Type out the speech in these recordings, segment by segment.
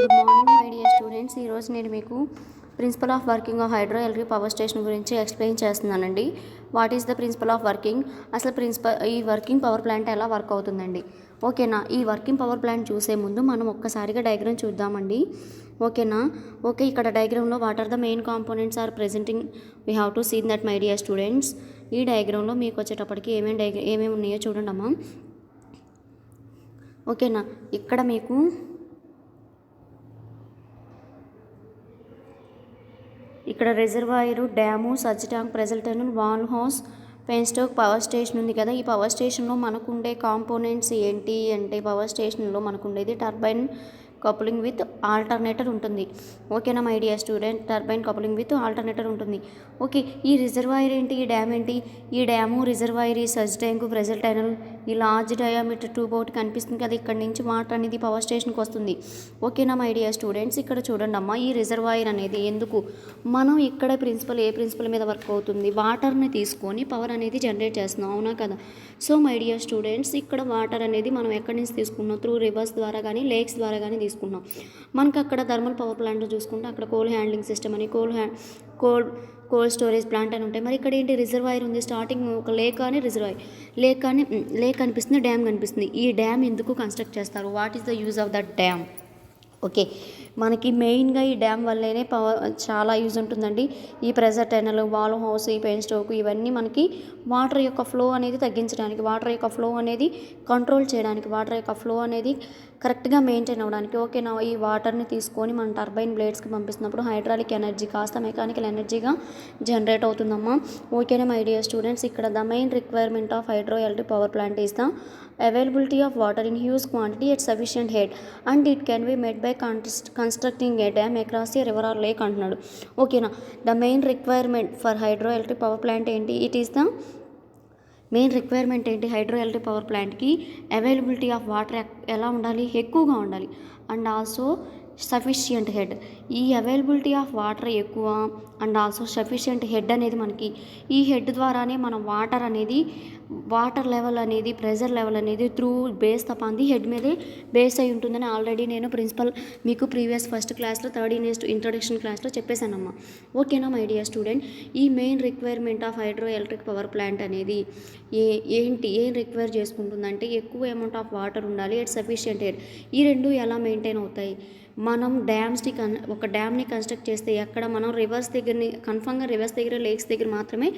Good morning my dear students. ఈరోజు నేను మీకు principle of working of hydro electric power station గురించి explain చేస్తున్నానండి. What is the principle of working, అసలు ఈ వర్కింగ్ పవర్ ప్లాంట్ ఎలా వర్క్ అవుతుందండి. ఓకేనా. ఈ వర్కింగ్ పవర్ ప్లాంట్ చూసే ముందు మనం ఒక్కసారిగా డయాగ్రామ్ చూద్దామండి. ఓకేనా. ఓకే, ఇక్కడ డయాగ్రామ్లో what are the main components are presenting we have to see that my dear students. ఈ డయాగ్రామ్లో మీకు వచ్చేటప్పటికి ఏమేమి ఉన్నాయో చూడండి అమ్మా. ఓకేనా. ఇక్కడ మీకు ఇక్కడ reservoir, dam, surge tank, pressure tunnel, valve house, penstock power station ఉంది కదా. ఈ పవర్ స్టేషన్లో మనకు ఉండే కాంపోనెంట్స్ ఏంటి అంటే, పవర్ స్టేషన్లో మనకు ఉండేది టర్బైన్ కపులింగ్ విత్ ఆల్టర్నేటర్ ఉంటుంది. ఓకేనా my dear student, turbine coupling with alternator ఉంటుంది. ఓకే, ఈ రిజర్వాయర్ ఏంటి, ఈ డ్యామ్ ఏంటి, ఈ డ్యాము, రిజర్వాయర్, ఈ సర్జ్ ట్యాంకు, ప్రెజర్ టనల్, ఈ లార్జ్ డయామీటర్ ట్యూబ్ ఒకటి కనిపిస్తుంది కదా. ఇక్కడ నుంచి వాటర్ అనేది పవర్ స్టేషన్కి వస్తుంది. ఓకేనా మై డియర్ స్టూడెంట్స్, ఇక్కడ చూడండి అమ్మా. ఈ రిజర్వాయర్ అనేది ఎందుకు, మనం ఇక్కడ ఏ ప్రిన్సిపల్ మీద వర్క్ అవుతుంది, వాటర్ని తీసుకొని పవర్ అనేది జనరేట్ చేస్తున్నాం, అవునా కదా. సో మై డియర్ స్టూడెంట్స్, ఇక్కడ వాటర్ అనేది మనం ఎక్కడి నుంచి తీసుకున్నాం, త్రూ రివర్స్ ద్వారా కానీ లేక్స్ ద్వారా కానీ తీసుకున్నాం. మనకు అక్కడ థర్మల్ పవర్ ప్లాంట్లో చూసుకుంటే అక్కడ కోల్ హ్యాండ్లింగ్ సిస్టమ్ అని, కోల్డ్ స్టోరేజ్ ప్లాంట్ అని ఉంటాయి. మరి ఇక్కడ ఏంటి, రిజర్వాయర్ ఉంది. స్టార్టింగ్ ఒక లేక్ అని రిజర్వాయర్, లేక్ కనిపిస్తుంది, డ్యామ్ కనిపిస్తుంది. ఈ డ్యామ్ ఎందుకు కన్స్ట్రక్ట్ చేస్తారు, what is the use of that dam. Okay, మనకి మెయిన్గా ఈ డ్యామ్ వల్లనే పవర్ చాలా యూజ్ ఉంటుందండి. ఈ ప్రెజర్ టనల్, వాల్ హౌస్, ఈ పెన్ స్టోక్ ఇవన్నీ మనకి వాటర్ యొక్క ఫ్లో అనేది తగ్గించడానికి, వాటర్ యొక్క ఫ్లో అనేది కంట్రోల్ చేయడానికి, వాటర్ యొక్క ఫ్లో అనేది కరెక్ట్గా మెయింటైన్ అవ్వడానికి. ఓకేనా. ఈ వాటర్ని తీసుకొని మన టర్బైన్ బ్లేడ్స్కి పంపిస్తున్నప్పుడు హైడ్రాలిక్ ఎనర్జీ కాస్త మెకానికల్ ఎనర్జీగా జనరేట్ అవుతుందమ్మా. ఓకేనా మై డియర్ స్టూడెంట్స్, ఇక్కడ the main requirement of hydro electric power plant is the availability of water in huge quantity at sufficient head and it can be made by constructing a dam across a river or lake అంటున్నాడు. ఓకేనా. The main requirement for hydro electric power plant ఏంటి, it is the main requirement ఏంటి, hydro electric power ప్లాంట్కి availability of water ఎలా ఉండాలి, ఎక్కువగా ఉండాలి. And also sufficient head, ఈ అవైలబిలిటీ ఆఫ్ వాటర్ ఎక్కువ అండ్ ఆల్సో సఫిషియంట్ హెడ్ అనేది మనకి, ఈ హెడ్ ద్వారానే మనం వాటర్ లెవెల్ అనేది, ప్రెజర్ లెవెల్ అనేది through base upon the head మీదే బేస్ అయి ఉంటుందని ఆల్రెడీ నేను ప్రిన్సిపల్ మీకు ప్రీవియస్ ఫస్ట్ క్లాస్లో థర్డ్ ఇయర్ ఇంట్రొడక్షన్ క్లాస్లో చెప్పేశానమ్మా. ఓకేనా మై డియర్ స్టూడెంట్, ఈ main requirement of hydro electric power plant అనేది ఏం రిక్వైర్ చేసుకుంటుందంటే, ఎక్కువ అమౌంట్ ఆఫ్ వాటర్ ఉండాలి, ఎట్ సఫిషియంట్ హెడ్. ఈ రెండు ఎలా మెయింటైన్ అవుతాయి, మనం ఒక డ్యామ్ని కన్స్ట్రక్ట్ చేస్తే ఎక్కడ మనం రివర్స్ దగ్గర లేక్స్ దగ్గర మాత్రమే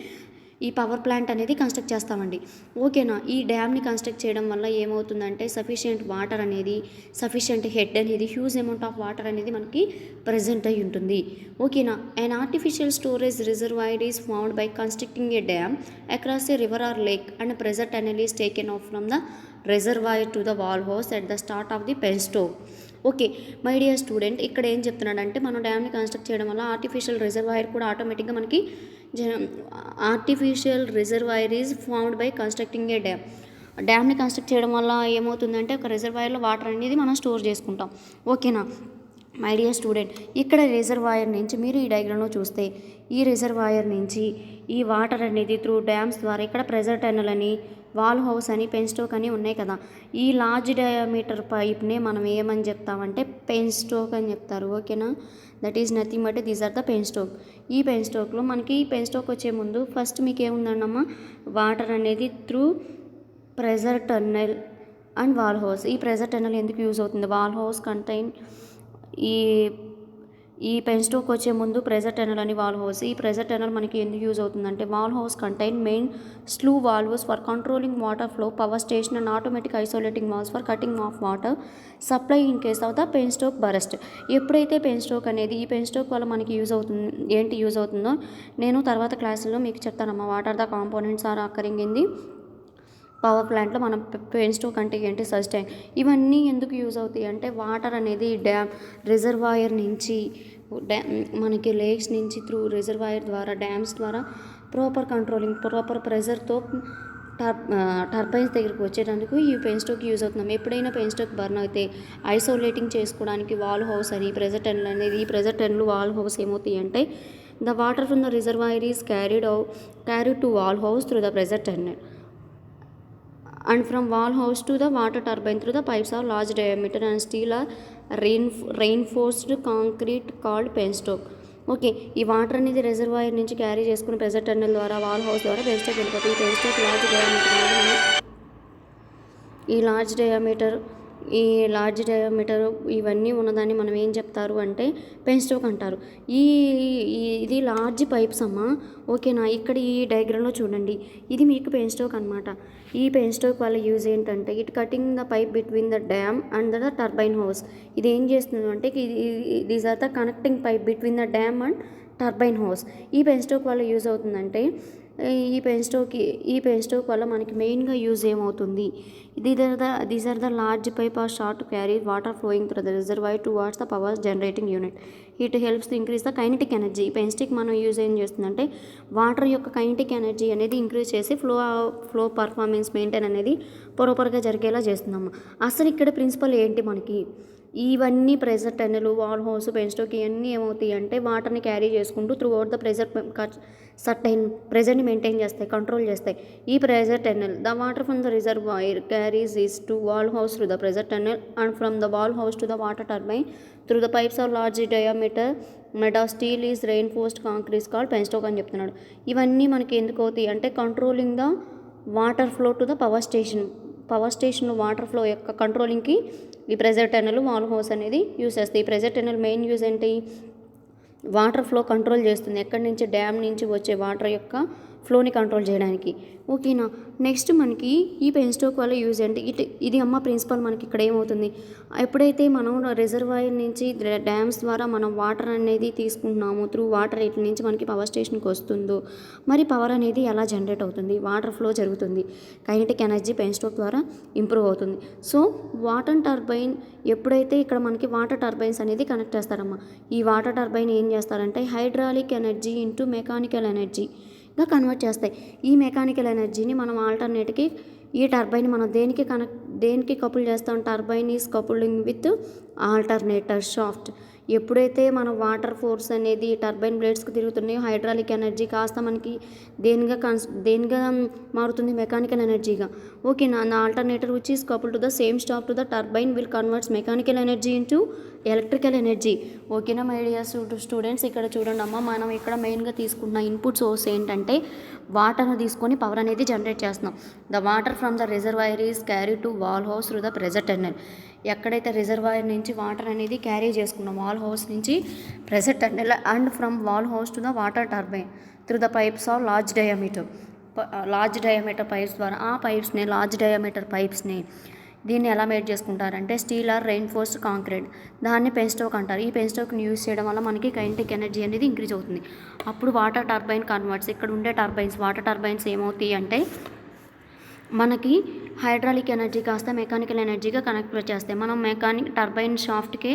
ఈ పవర్ ప్లాంట్ అనేది కన్స్ట్రక్ట్ చేస్తామండి. ఓకేనా. ఈ డ్యామ్ని కన్స్ట్రక్ట్ చేయడం వల్ల ఏమవుతుందంటే, సఫిషియంట్ వాటర్ అనేది, సఫిషియంట్ హెడ్ అనేది, హ్యూజ్ అమౌంట్ ఆఫ్ వాటర్ అనేది మనకి ప్రజెంట్ అయి ఉంటుంది. ఓకేనా. an artificial storage reservoir is formed by constructing a dam across a river or lake and pressure tunnel is taken off from the reservoir to the wall house at the start of the penstoke. Okay my dear student, ఇక్కడ ఏం చెప్తున్నాడంటే, మనం డ్యామ్ని construct చేయడం వల్ల artificial reservoir కూడా ఆటోమేటిక్గా మనకి artificial reservoir is formed by constructing a డ్యామ్ని కన్స్ట్రక్ట్ చేయడం వల్ల ఏమవుతుందంటే, ఒక రిజర్వాయర్లో వాటర్ అనేది మనం స్టోర్ చేసుకుంటాం. ఓకేనా మై డియర్ స్టూడెంట్, ఇక్కడ రిజర్వాయర్ నుంచి మీరు ఈ డయాగ్రామ్లో చూస్తే, ఈ రిజర్వాయర్ నుంచి ఈ వాటర్ అనేది త్రూ డ్యామ్స్ ద్వారా, ఇక్కడ ప్రెజర్ టనల్ అని, వాల్ హౌస్ అని, పెన్ స్టోక్ అని ఉన్నాయి కదా. ఈ లార్జ్ డయామీటర్ పైప్నే మనం ఏమని చెప్తామంటే పెన్ స్టోక్ అని చెప్తారు. ఓకేనా. That is nothing but these are the penstock. ఈ పెన్ స్టోక్లో మనకి పెన్ స్టోక్ వచ్చే ముందు ఫస్ట్ మీకు ఏముందన్నమ్మా, వాటర్ అనేది through pressure tunnel and valve house. ఈ ప్రెజర్ టన్నెల్ ఎందుకు యూజ్ అవుతుంది, వాల్ హౌస్ కంటైన్ ఈ పెన్ స్టోక్ వచ్చే ముందు ప్రెజర్ టనల్ అని, వాల్ హౌస్. ఈ ప్రెజర్ టనల్ మనకి ఎందుకు యూజ్ అవుతుందంటే, valve house contain main sluice valves for controlling water flow, power station and automatic isolating valves for cutting of water supply in case of the pen stroke burst. ఎప్పుడైతే pen stroke అనేది, ఈ pen stroke వల్ల మనకి use అవుతుందో నేను తర్వాత క్లాసుల్లో మీకు చెప్తానమ్మా. What are the components are occurring in the power ప్లాంట్లో మనం పెన్ స్టోక్ అంటే ఏంటి, సర్జ్ ట్యాంక్, ఇవన్నీ ఎందుకు యూజ్ అవుతాయి అంటే, వాటర్ అనేది రిజర్వాయర్ నుంచి మనకి లేక్స్ నుంచి త్రూ రిజర్వాయర్ ద్వారా డ్యామ్స్ ద్వారా ప్రాపర్ ప్రెజర్తో టర్బైన్స్ దగ్గరికి వచ్చేటందుకు ఈ పెన్ స్టోక్ యూజ్ అవుతున్నాం. ఎప్పుడైనా పెన్ స్టోక్ బర్న్ అయితే ఐసోలేటింగ్ చేసుకోవడానికి వాల్ హౌస్ అని, ప్రెజర్ టనల్ అనేది, ఈ ప్రెజర్ టనల్ వాల్ హౌస్ ఏమవుతాయి అంటే, the water from the reservoir is carried to valve house through the pressure tunnel and from wall house to the water turbine through the pipes of large diameter and steel or reinforced concrete called penstock. Okay, ఈ water అనేది reservoir నుంచి carry చేసుకుని pressure tunnel ద్వారా valve house ద్వారా penstock వెళ్ళిపోతుంది. ఈ పెన్స్టోక్ ఈ large diameter ఇవన్నీ ఉన్నదాన్ని మనం ఏం చెప్తారు అంటే పెన్స్టోక్ అంటారు. ఇది లార్జ్ పైప్స్ అమ్మా. ఓకేనా, ఇక్కడ ఈ డయాగ్రామ్లో చూడండి, ఇది మీకు పెన్స్టోక్ అనమాట. ఈ పెన్స్టోక్ వల్ల యూజ్ ఏంటంటే it cutting the pipe between the dam and the turbine house. ఇది ఏం చేస్తుంది అంటే these are the connecting pipe between the dam and turbine house. ఈ పెన్స్టోక్ వల్ల యూజ్ అవుతుందంటే ఈ పెన్స్టోక్ వల్ల మనకి మెయిన్గా యూజ్ ఏమవుతుంది, these are the large pipe are short to carry water flowing through the reservoir towards the power generating unit. It helps to increase the kinetic energy. ఈ penstock మనం use ఏం చేస్తుందంటే వాటర్ యొక్క kinetic energy అనేది increase చేసి flow performance maintain అనేది ప్రాపర్గా జరిగేలా చేస్తుందమ్మా. అసలు ఇక్కడ ప్రిన్సిపల్ ఏంటి మనకి, ఇవన్నీ pressure tunnel, valve house, penstock ఇవన్నీ ఏమవుతాయి అంటే వాటర్ని క్యారీ చేసుకుంటూ త్రూ అవుట్ ద సర్టైన్ ప్రెజర్ని మెయింటైన్ చేస్తాయి, కంట్రోల్ చేస్తాయి. ఈ pressure tunnel the water from the reservoir carries is to valve house through the pressure tunnel and from the valve house to the water turbine through the pipes are large diameter made of steel is reinforced concrete called penstock అని చెప్తున్నాడు. ఇవన్నీ మనకి ఎందుకు అవుతాయి అంటే controlling the water flow to the power station water flow యొక్క కంట్రోలింగ్కి ఈ pressure tunnel, valve house అనేది యూజ్ చేస్తాయి. ఈ ప్రెజర్ టన్నెల్ మెయిన్ యూజ్ ఏంటి, వాటర్ ఫ్లో కంట్రోల్ చేస్తుంది. ఎక్కడి నుంచి డ్యామ్ నుంచి వచ్చే వాటర్ యొక్క ఫ్లోని కంట్రోల్ చేయడానికి. ఓకేనా, నెక్స్ట్ మనకి ఈ పెన్స్టోక్ వల్ల యూజ్ అంటే ఇది అమ్మ ప్రిన్సిపల్. మనకి ఇక్కడ ఏమవుతుంది, ఎప్పుడైతే మనం రిజర్వాయర్ నుంచి డ్యామ్స్ ద్వారా మనం వాటర్ అనేది తీసుకుంటున్నాము, త్రూ వాటర్ ఇట్ల నుంచి మనకి పవర్ స్టేషన్కి వస్తుందో మరి పవర్ అనేది ఎలా జనరేట్ అవుతుంది, వాటర్ ఫ్లో జరుగుతుంది, కైనెటిక్ ఎనర్జీ పెన్స్టోక్ ద్వారా ఇంప్రూవ్ అవుతుంది. సో వాటర్ టర్బైన్ ఎప్పుడైతే ఇక్కడ మనకి వాటర్ టర్బైన్స్ అనేది కనెక్ట్ చేస్తారమ్మా. ఈ వాటర్ టర్బైన్ ఏం చేస్తారంటే హైడ్రాలిక్ ఎనర్జీ ఇంటూ మెకానికల్ ఎనర్జీగా కన్వర్ట్ చేస్తాయి. ఈ మెకానికల్ ఎనర్జీని మనం ఆల్టర్నేట్కి ఈ టర్బైన్ మనం దేనికి కపుల్ చేస్తాం, turbine is coupling with alternator shaft. ఎప్పుడైతే మన వాటర్ ఫోర్స్ అనేది టర్బైన్ బ్లేడ్స్కి తిరుగుతున్నాయో హైడ్రాలిక్ ఎనర్జీ కాస్త మనకి దేనిగా మారుతుంది, మెకానికల్ ఎనర్జీగా. ఓకే నా alternator which is couple to the same stop to the turbine will converts mechanical energy into electrical energy. ఓకేనా my dear students, ఇక్కడ చూడండి అమ్మ, మనం ఇక్కడ మెయిన్గా తీసుకుంటున్న ఇన్పుట్ సోర్స్ ఏంటంటే వాటర్ని తీసుకొని పవర్ అనేది జనరేట్ చేస్తున్నాం. The water from the reservoir is carry to valve house through the pressure tunnel. ఎక్కడైతే రిజర్వాయర్ నుంచి వాటర్ అనేది క్యారీ చేసుకున్నాం వాల్ హౌస్ నుంచి pressure tunnel and from valve house to the water turbine through the pipes of large diameter pipes ద్వారా ఆ పైప్స్ని large diameter పైప్స్ని దీన్ని ఎలా మేడ్ చేసుకుంటారంటే స్టీల్ ఆర్ రెయిన్ఫోర్స్డ్ కాంక్రీట్, దాన్ని పెన్స్టోక్ అంటారు. ఈ పెన్స్టోక్ని యూజ్ చేయడం వల్ల మనకి కైనెటిక్ ఎనర్జీ అనేది ఇంక్రీజ్ అవుతుంది. అప్పుడు వాటర్ టర్బైన్ కన్వర్ట్స్, ఇక్కడ ఉండే వాటర్ టర్బైన్స్ ఏమవుతాయి అంటే మనకి హైడ్రాలిక్ ఎనర్జీ కాస్త మెకానికల్ ఎనర్జీగా కనెక్ట్ చేస్తాయి. మనం టర్బైన్ షాఫ్ట్కి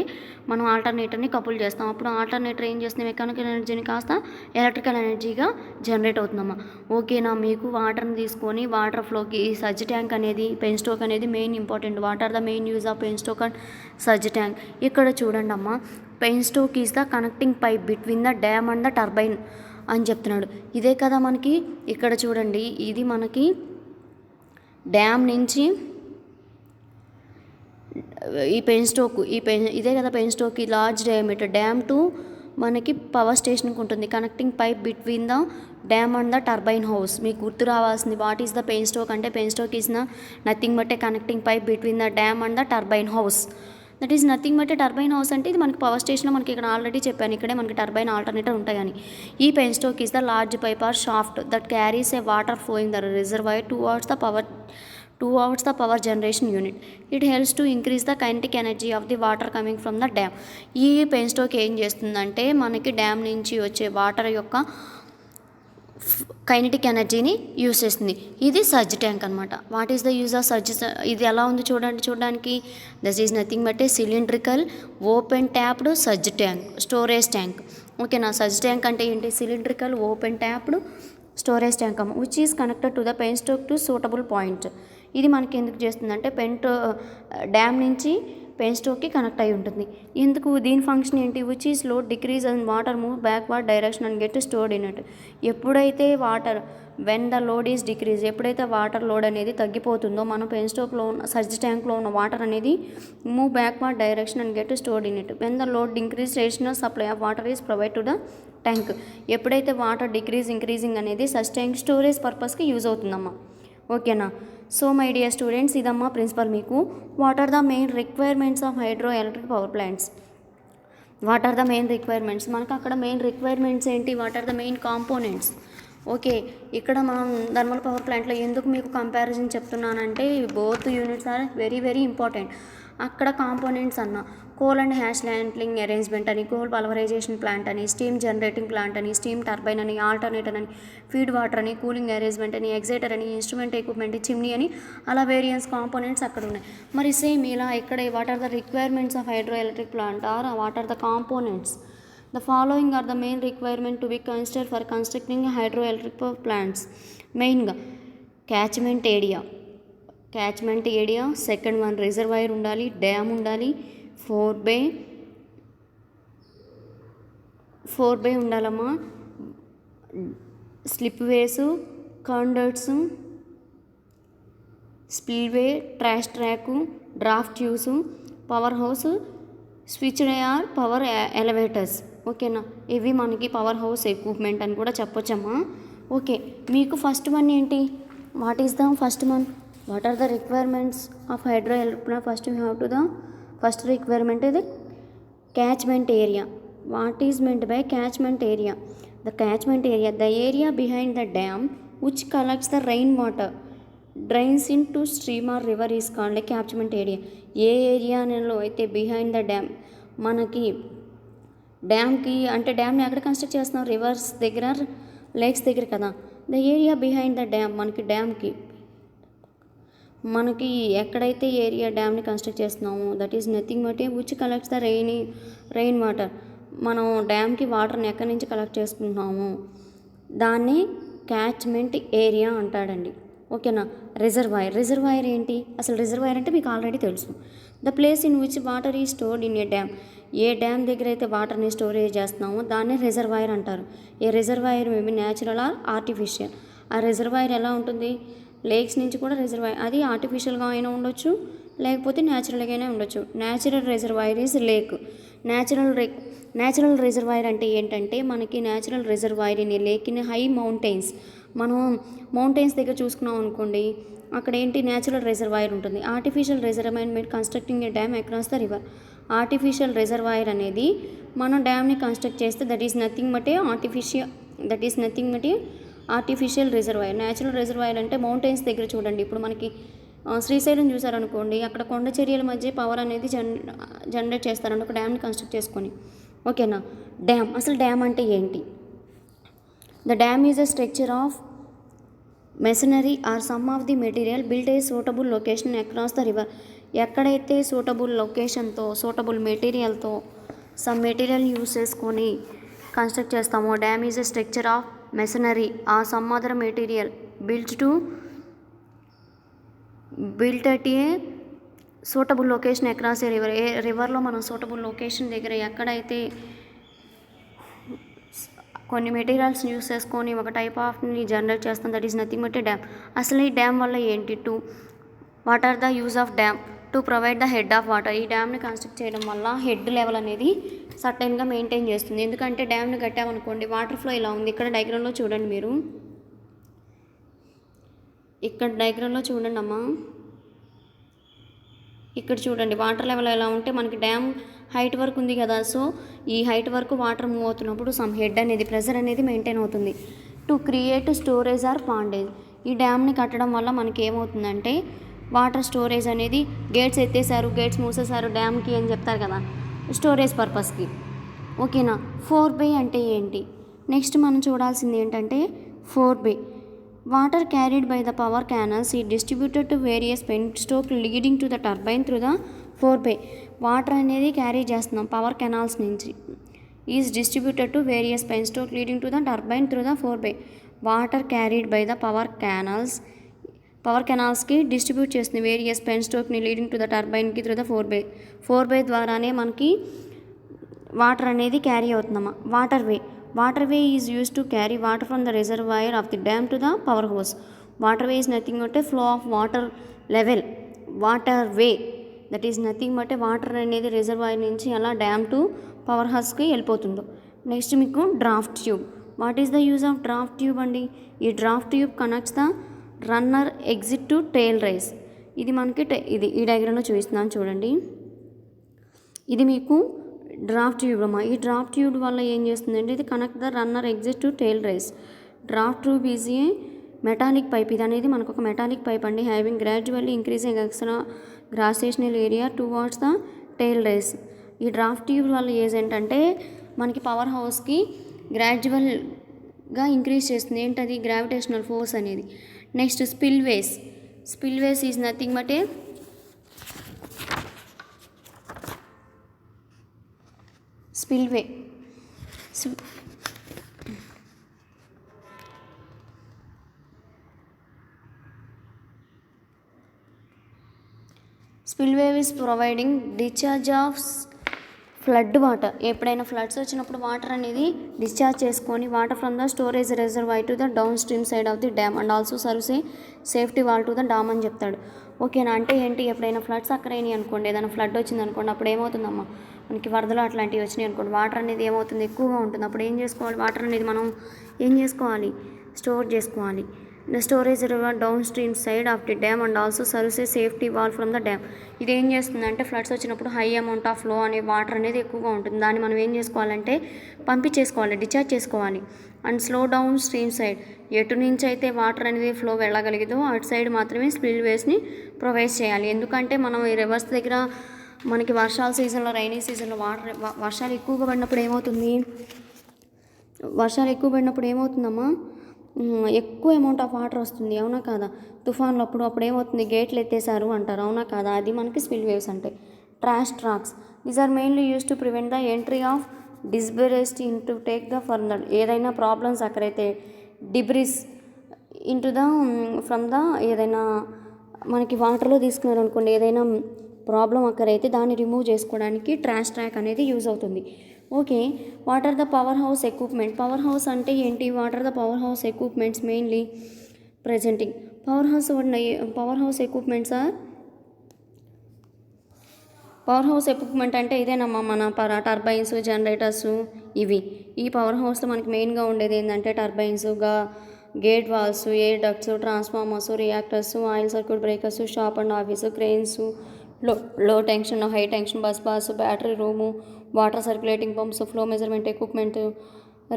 మనం ఆల్టర్నేటర్ని కపుల్ చేస్తాం. అప్పుడు ఆల్టర్నేటర్ ఏం చేస్తుంది, మెకానికల్ ఎనర్జీని కాస్త ఎలక్ట్రికల్ ఎనర్జీగా జనరేట్ అవుతుందమ్మా. ఓకేనా, మీకు వాటర్ని తీసుకొని వాటర్ ఫ్లోకి సర్జ్ ట్యాంక్ అనేది పెన్స్టోక్ అనేది main important. What are the main use of penstock and surge tank. ఇక్కడ చూడండి అమ్మా, penstock is the connecting pipe between the dam and the turbine అని చెప్తున్నాడు. ఇదే కదా మనకి ఇక్కడ చూడండి, ఇది మనకి డ్యామ్ నుంచి ఇదే కదా పెన్స్టోక్, ఈ లార్జ్ డయామీటర్ డ్యామ్ టు మనకి పవర్ స్టేషన్కి ఉంటుంది. Connecting pipe between the dam and the turbine house. మీకు గుర్తు రావాల్సింది వాట్ ఈస్ ద పెన్స్టోక్ అంటే penstock is nothing but a connecting pipe between the dam and the turbine house. That is nothing but a turbine house అంటే ఇది మనకి power స్టేషన్లో మనకి ఇక్కడ ఆల్రెడీ చెప్పాను, ఇక్కడే మనకి టర్బైన్ ఆల్టర్నేటర్ ఉంటాయని. ఈ penstock is the large pipe or shaft that carries a water flowing the reservoir towards the power generation unit. It helps to increase the kinetic energy of the water coming from the dam. ఈ penstock ఏం చేస్తుందంటే మనకి dam నుంచి వచ్చే water యొక్క kinetic ఎనర్జీని use చేస్తుంది. ఇది సర్జ్ ట్యాంక్ అనమాట. What is the use of surge? ఇది ఎలా ఉంది చూడడానికి, this is nothing but a cylindrical open tapped surge tank, storage tank. ఓకేనా, సర్జ్ ట్యాంక్ అంటే ఏంటి, cylindrical open tapped storage tank అమ్మ, which is connected to the penstock to suitable point. ఇది మనకి ఎందుకు చేస్తుందంటే డ్యామ్ నుంచి పెన్స్టోక్కి కనెక్ట్ అయి ఉంటుంది. ఎందుకు దీని ఫంక్షన్ ఏంటి? Which is load decrease and water move backward direction and get stored in it. ఎప్పుడైతే water when the load is decrease, ఎప్పుడైతే వాటర్ లోడ్ అనేది తగ్గిపోతుందో మనం పెన్స్టోక్లో ఉన్న సర్జ్ ట్యాంక్లో ఉన్న వాటర్ అనేది move backward direction and get stored in it. When the load increase rational supply of water is provide to the tank. ఎప్పుడైతే water increasing అనేది సర్జ్ ట్యాంక్ స్టోరేజ్ పర్పస్కి యూజ్ అవుతుందమ్మా. ఓకేనా? సో మై డియర్ స్టూడెంట్స్, ఇదమ్మా principle మీకు. What are the main requirements of hydro electric power plants? What are the main requirements? మనకు అక్కడ main requirements ఏంటి? What are the main components? Okay, ఇక్కడ మనం థర్మల్ పవర్ ప్లాంట్లో ఎందుకు మీకు కంపారిజన్ చెప్తున్నానంటే both units are very very important. అక్కడ కాంపోనెంట్స్ అన్న coal and ash handling arrangement అని, కోల్ పల్వరైజేషన్ ప్లాంట్ అని, స్టీమ్ జనరేటింగ్ ప్లాంట్ అని, స్టీమ్ టర్బైన్ అని, ఆల్టర్నేటర్ అని, ఫీడ్ వాటర్ అని, కూలింగ్ అరేంజ్మెంట్ అని, ఎగ్జైటర్ అని, ఇన్స్ట్రుమెంట్ ఎక్విప్మెంట్, చిమ్నీ అని, అలా వేరియన్స్ కాంపోనెంట్స్ అక్కడ ఉన్నాయి. మరి సేమ్ ఇలా ఇక్కడ what are the requirements of hydro electric plant are what are the components? The following are the main requirement to be considered for constructing hydroelectric power plants. మెయిన్గా catchment area, second one reservoir ఉండాలి, dam ఉండాలి, fore bay ఉండాలమ్మా, slip ways, కాండర్ట్స్, spillway, trash rack, draft tubes, power house, switch or power elevators. ఓకేనా? ఇవి మనకి power house equipment అని కూడా చెప్పొచ్చమ్మా. ఓకే, మీకు ఫస్ట్ వన్ ఏంటి? What is the first one? What are the requirements of hydro electric? First you have to the first requirement ఇది catchment area. What is meant by catchment area? The catchment area, the area behind the dam which collects the rainwater, drains into stream or river is called a catchment area. ఏ ఏరియాలో అయితే behind the dam, మనకి డ్యామ్కి అంటే డ్యామ్ని ఎక్కడ construct చేస్తున్నాం? Reverse దగ్గర, lakes దగ్గర కదా. The area behind the dam, మనకి ఎక్కడైతే ఏరియా డ్యామ్ని కన్స్ట్రక్ట్ చేస్తున్నామో that is nothing but which collects the rain water. మనం డ్యామ్కి వాటర్ని ఎక్కడి నుంచి కలెక్ట్ చేసుకుంటున్నాము దాన్ని క్యాచ్మెంట్ ఏరియా అంటాడండి. ఓకేనా? రిజర్వాయర్ ఏంటి? అసలు రిజర్వాయర్ అంటే మీకు ఆల్రెడీ తెలుసు. The place in which water is stored in a dam. A dam దగ్గర అయితే వాటర్ని స్టోరేజ్ చేస్తున్నామో దాన్ని రిజర్వాయర్ అంటారు. A reservoir maybe natural or artificial. ఆ రిజర్వాయర్ ఎలా ఉంటుంది? లేక్స్ నుంచి కూడా రిజర్వాయర్, అది ఆర్టిఫిషియల్గా అయినా ఉండొచ్చు, లేకపోతే న్యాచురల్గానే ఉండొచ్చు. Natural reservoir is lake. Natural reservoir అంటే ఏంటంటే మనకి natural reservoir in lake in high mountains. మనం మౌంటైన్స్ దగ్గర చూసుకున్నాం అనుకోండి, అక్కడ ఏంటి? న్యాచురల్ రిజర్వాయర్ ఉంటుంది. Artificial reservoir mean constructing A dam across the river. Artificial reservoir అనేది మనం డ్యామ్ని కన్స్ట్రక్ట్ చేస్తే that is nothing but artificial reservoir. Natural reservoir అంటే మౌంటైన్స్ దగ్గర చూడండి. ఇప్పుడు మనకి శ్రీశైలం చూసారనుకోండి, అక్కడ కొండ చర్యల మధ్య పవర్ అనేది జనరేట్ చేస్తారండి ఒక డ్యామ్ని కన్స్ట్రక్ట్ చేసుకొని. ఓకేనా? డ్యామ్, అసలు డ్యామ్ అంటే ఏంటి? The dam is a structure of machinery or some of the material built a suitable location across the river. ఎక్కడైతే సూటబుల్ లొకేషన్తో, సూటబుల్ మెటీరియల్తో, సమ్ మెటీరియల్ యూస్ చేసుకొని కన్స్ట్రక్ట్ చేస్తామో dam is a structure of machinery or some other material built at a suitable location across a river. A రివర్లో మనం suitable location దగ్గర ఎక్కడైతే కొన్ని మెటీరియల్స్ యూస్ చేసుకొని ఒక టైప్ ఆఫ్ని జనరేట్ చేస్తాం that is nothing but a dam. అసలు ఈ డ్యామ్ వల్ల ఏంటి? What are the use of dam? To provide the head of water. ఈ డ్యామ్ని కన్స్ట్రక్ట్ చేయడం వల్ల హెడ్ లెవెల్ అనేది సర్టెన్గా మెయింటైన్ చేస్తుంది. ఎందుకంటే డ్యామ్ని కట్టామనుకోండి, వాటర్ ఫ్లో ఇలా ఉంది. ఇక్కడ డయాగ్రామ్లో చూడండి, మీరు ఇక్కడ డయాగ్రామ్లో చూడండి అమ్మా, ఇక్కడ చూడండి వాటర్ లెవెల్ ఎలా ఉంటే మనకి డ్యామ్ హైట్ వరకు ఉంది కదా. సో ఈ హైట్ వరకు వాటర్ మూవ్ అవుతున్నప్పుడు సమ్ హెడ్ అనేది, ప్రెజర్ అనేది మెయింటైన్ అవుతుంది. To create storage or pondage. ఈ డ్యామ్ని కట్టడం వల్ల మనకి ఏమవుతుందంటే వాటర్ స్టోరేజ్ అనేది, గేట్స్ ఎత్తేసారు, గేట్స్ మూసేశారు డ్యామ్కి అని చెప్తారు కదా, స్టోరేజ్ పర్పస్కి. ఓకేనా? 4 అంటే ఏంటి? నెక్స్ట్ మనం చూడాల్సింది ఏంటంటే 4 water carried by the power canals is distributed to various penstock leading to the turbine through the 4 water అనేది క్యారీ చేస్తున్నాం పవర్ కెనాల్స్ నుంచి. Is distributed to various penstock leading to the turbine through the 4 water carried by the power canals power కెనాల్స్కి distribute చేస్తుంది various పెన్స్టోక్ని leading to the టర్బైన్కి through the 4 by ద్వారానే మనకి water అనేది క్యారీ అవుతుందమ్మా. Water way is use to carry water from the reservoir of the dam to the power house. Water way is nothing but flow of water level. Water way that is nothing but water అనేది reservoir నుంచి అలా dam to power హౌస్కి వెళ్ళిపోతుందో. Next మీకు draft tube. What is the use of draft tube అండి? ఈ draft tube connects the runner exit to tail rice. ఇది మనకి ఇది ఈ డయాగ్రామ్లో చూపిస్తున్నాను చూడండి. ఇది మీకు డ్రాఫ్ట్ ట్యూబ్ అమ్మా. ఈ డ్రాఫ్ట్ ట్యూబ్ వల్ల ఏం చేస్తుందంటే ఇది connect the runner exit to tail race. Draft tube is a metallic pipe. ఇది అనేది మనకు ఒక మెటాలిక్ పైప్ అండి. Having gradually increasing extra cross sectional area towards the tail race. ఈ డ్రాఫ్ట్ ట్యూబ్ వల్ల ఏజ్ ఏంటంటే మనకి పవర్ హౌస్కి గ్రాడ్యువల్గా ఇంక్రీజ్ చేస్తుంది. ఏంటది? గ్రావిటేషనల్ ఫోర్స్ అనేది. Next spillways is nothing but a spillway. Spillway is providing discharge of flood water. ఎప్పుడైనా ఫ్లడ్స్ వచ్చినప్పుడు వాటర్ అనేది డిశ్చార్జ్ చేసుకొని water from the storage reservoir to the down stream side of the dam and also serves a safety wall to the dam అని చెప్తాడు. ఓకేనా? అంటే ఏంటి? ఎప్పుడైనా ఫ్లడ్స్ అక్కడైనాయి అనుకోండి, ఏదైనా ఫ్లడ్ వచ్చింది అనుకోండి, అప్పుడు ఏమవుతుందమ్మా మనకి వరదలు అట్లాంటివి వచ్చినాయి అనుకోండి, వాటర్ అనేది ఏమవుతుంది? ఎక్కువగా ఉంటుంది. అప్పుడు ఏం చేసుకోవాలి? వాటర్ అనేది మనం ఏం చేసుకోవాలి? స్టోర్ చేసుకోవాలి. The storage river down stream side of the dam and also serves a safety wall from the dam. ఇది ఏం చేస్తుందంటే ఫ్లడ్స్ వచ్చినప్పుడు హై అమౌంట్ ఆఫ్ ఫ్లో అనే వాటర్ అనేది ఎక్కువగా ఉంటుంది. దాన్ని మనం ఏం చేసుకోవాలంటే పంపించేసుకోవాలి, డిశ్చార్జ్ చేసుకోవాలి. And slow down stream side, ఎటు నుంచి అయితే వాటర్ అనేది ఫ్లో వెళ్ళగలిగిదో అటు సైడ్ మాత్రమే స్పిల్ వేస్ని ప్రొవైడ్ చేయాలి. ఎందుకంటే మనం ఈ రివర్స్ దగ్గర మనకి వర్షాల సీజన్లో, రైనీ సీజన్లో వర్షాలు ఎక్కువగా పడినప్పుడు ఏమవుతుందమ్మా? ఎక్కువ అమౌంట్ ఆఫ్ వాటర్ వస్తుంది. అవునా కాదా? తుఫాన్లు అప్పుడు ఏమవుతుంది? గేట్లు ఎత్తేసారు అంటారు. అవునా కాదా? అది మనకి స్పిల్ వేవ్స్ అంటే. Trash racks these are mainly use to prevent the entry of debris in to take the further. ఏదైనా ప్రాబ్లమ్స్ అక్కడైతే debris in to the from the ఏదైనా మనకి వాటర్లో తీసుకున్నారు అనుకోండి, ఏదైనా ప్రాబ్లం అక్కడైతే దాన్ని రిమూవ్ చేసుకోవడానికి ట్రాష్ ట్రాక్ అనేది యూజ్ అవుతుంది. Okay. What are the power house equipment? Power house అంటే ఏంటి? What are the power house equipments mainly presenting? Power house equipment అంటే ఇదేనమ్మా మన టర్బైన్స్, జనరేటర్స్ ఇవి. ఈ పవర్ హౌస్లో మనకి మెయిన్గా ఉండేది ఏంటంటే turbines, gate valves, air ducts, transformers, reactors, oil circuit breakers, shop and office, cranes, low tension, high tension bus bars, battery room, water circulating pumps, flow measurement equipment,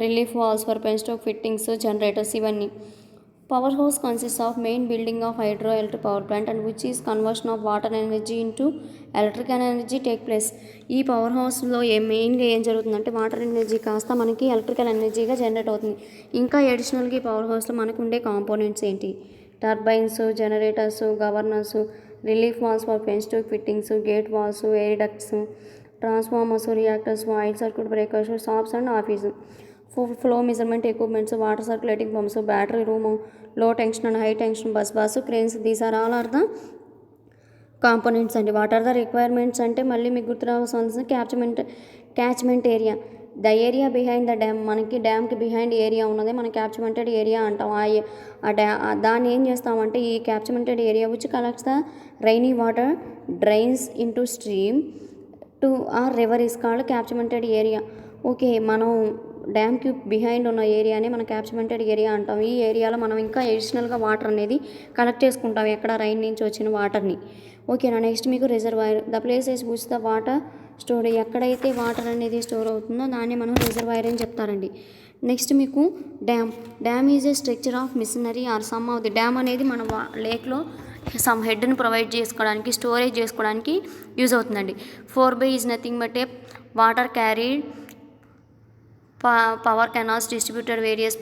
relief valves for penstock fittings, generators ఇవన్నీ. Power house consist of main building of hydro electric power plant and which is conversion of water energy into electrical energy take place. ఈ power హౌస్లో మెయిన్గా ఏం జరుగుతుందంటే water energy కాస్త మనకి electrical ఎనర్జీగా generate అవుతుంది. ఇంకా అడిషనల్గా ఈ పవర్ హౌస్లో మనకు ఉండే కాంపోనెంట్స్ ఏంటి? Turbines, generators, governors, relief valves for penstock fittings, gate valves, air ducts, transformers, reactors, oil circuit breakers, shops and office, flow measurement equipments, water circulating pumps, battery room, low tension and high tension bus bars, cranes. These are all are the components అండి. What are the requirements అంటే మళ్ళీ మీకు గుర్తు రావాల్సిన catchment area, the area behind the dam. మనకి డ్యామ్కి behind area ఉన్నదే మనం క్యాచ్మెంటెడ్ ఏరియా అంటాం. దాన్ని ఏం చేస్తామంటే ఈ catchment area which collects the rainy water drains into stream to or river is called catchment area. Okay. మనం డ్యామ్కి బిహైండ్ ఉన్న ఏరియానే మనం క్యాచ్మెంటెడ్ ఏరియా అంటాం. ఈ ఏరియాలో మనం ఇంకా అడిషనల్గా వాటర్ అనేది కలెక్ట్ చేసుకుంటాం, ఎక్కడ రైన్ నుంచి వచ్చిన వాటర్ని. ఓకేనా? నెక్స్ట్ మీకు reservoir, the places which the water store. ఎక్కడైతే వాటర్ అనేది స్టోర్ అవుతుందో దాన్ని మనం రిజర్వాయర్ అని చెప్తారండి. నెక్స్ట్ మీకు dam is a structure of masonry or some of the. Dam అనేది మన లేక్లో సమ్ హెడ్ని ప్రొవైడ్ చేసుకోవడానికి, స్టోరేజ్ చేసుకోవడానికి యూజ్ అవుతుందండి. 4 is nothing but a water carried power canals distributed various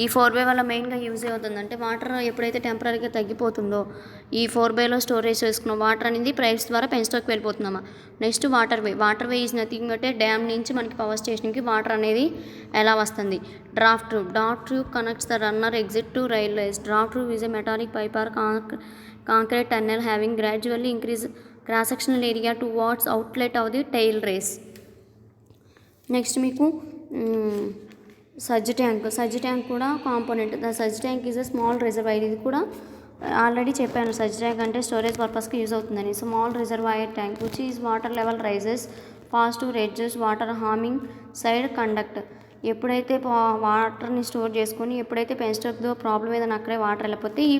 ఈ 4 వల్ల మెయిన్గా యూజ్ అవుతుందంటే వాటర్ ఎప్పుడైతే టెంపరీగా తగ్గిపోతుందో ఈ 4 స్టోరేజ్ చేసుకున్న వాటర్ అనేది పైప్స్ ద్వారా పెన్స్టోక్కి వెళ్ళిపోతుందమ్మా. Next water way is nothing అంటే డ్యామ్ నుంచి మనకి పవర్ స్టేషన్కి వాటర్ అనేది ఎలా వస్తుంది. Draft tube connects the runner exit to railways. Draft tube is a metallic pipe or concrete tunnel having gradually increase cross sectional area towards outlet of the tail race. Next మీకు సజ్జ tank కూడా component. The సజ్జ tank is a small reservoir. ఇది కూడా already చెప్పాను, సజ్జ tank అంటే storage పర్పస్కి యూజ్ అవుతుందని. Small reservoir tank which is water level rises fast to reduce water harming side conduct. ఎప్పుడైతే వాటర్ని స్టోర్ చేసుకొని ఎప్పుడైతే పెన్స్టోక్తో ప్రాబ్లం ఏదైనా అక్కడే వాటర్ వెళ్ళిపోతే ఈ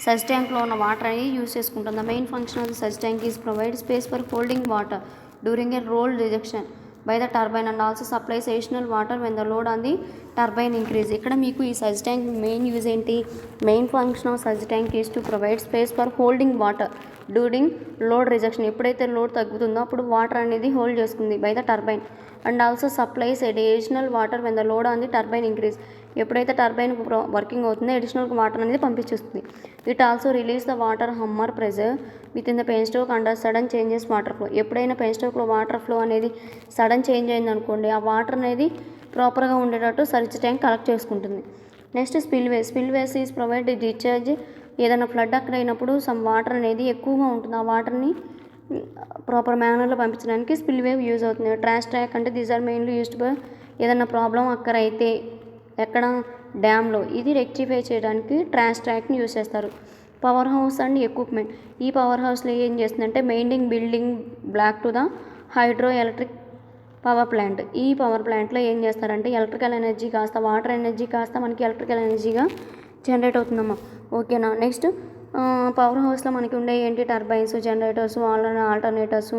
సజ్ ట్యాంక్లో ఉన్న వాటర్ అనేది యూజ్ చేసుకుంటాం. The main function of the సజ్ tank is provide space for holding water during a roll rejection by the turbine and also supplies additional water when the load on the turbine increase. ఇక్కడ మీకు ఈ సజ్ tank main use ఏంటి, main function of సజ్ tank is to provide space for holding water during load rejection. ఎప్పుడైతే load తగ్గుతుందో అప్పుడు water అనేది హోల్డ్ చేసుకుంది by the turbine and also supplies additional water when the load on the turbine increase. ఎప్పుడైతే turbine working అవుతుందో additional water అనేది పంపించేస్తుంది. It also release the water hammer pressure within the penstock under sudden changes water flow. ఎప్పుడైనా పెన్స్టోక్లో water flow అనేది sudden change అయింది అనుకోండి, ఆ వాటర్ అనేది ప్రాపర్గా ఉండేటట్టు సర్చ్ ట్యాంక్ కలెక్ట్ చేసుకుంటుంది. Next spillways is provide discharge. ఏదైనా ఫ్లడ్ అక్కడ అయినప్పుడు సమ్ వాటర్ అనేది ఎక్కువగా ఉంటుంది, ఆ వాటర్ని ప్రాపర్ మేనర్లో పంపించడానికి స్పిల్వే యూజ్ అవుతుంది. ట్రాష్ ట్యాంక్ అంటే these are mainly used by ఏదైనా ప్రాబ్లం అక్కడ అయితే ఎక్కడ డ్యామ్లో ఇది రెక్టిఫై చేయడానికి ట్రాష్ ట్యాంక్ని యూజ్ చేస్తారు. Power house and equipment. ఈ పవర్ హౌస్లో ఏం చేస్తుందంటే main building block to the hydro electric power plant. ఈ పవర్ ప్లాంట్లో ఏం చేస్తారంటే ఎలక్ట్రికల్ ఎనర్జీ కాస్త వాటర్ ఎనర్జీ కాస్త మనకి ఎలక్ట్రికల్ ఎనర్జీగా జనరేట్ అవుతుందమ్మా. ఓకేనా. నెక్స్ట్ పవర్ హౌస్లో మనకి ఉండే ఏంటి, turbines, generators, alternators,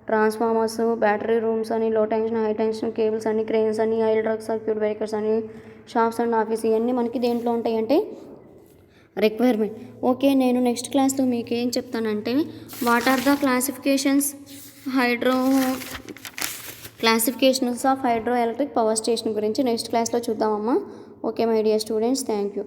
transformers, battery rooms అని, లో టెన్షన్ హై టెన్షన్ కేబుల్స్ అని, క్రెయిన్స్ అని, ఆయిల్ డ్రగ్ సర్క్యూట్ బ్రేకర్స్ అని, షాప్స్ అండ్ ఆఫీస్, ఇవన్నీ మనకి దేంట్లో ఉంటాయంటే రిక్వైర్మెంట్. ఓకే, నేను నెక్స్ట్ క్లాస్లో మీకు ఏం చెప్తానంటే what are the classifications of hydro electric power station గురించి నెక్స్ట్ క్లాస్లో చూద్దామమ్మా. Okay my dear students, thank you.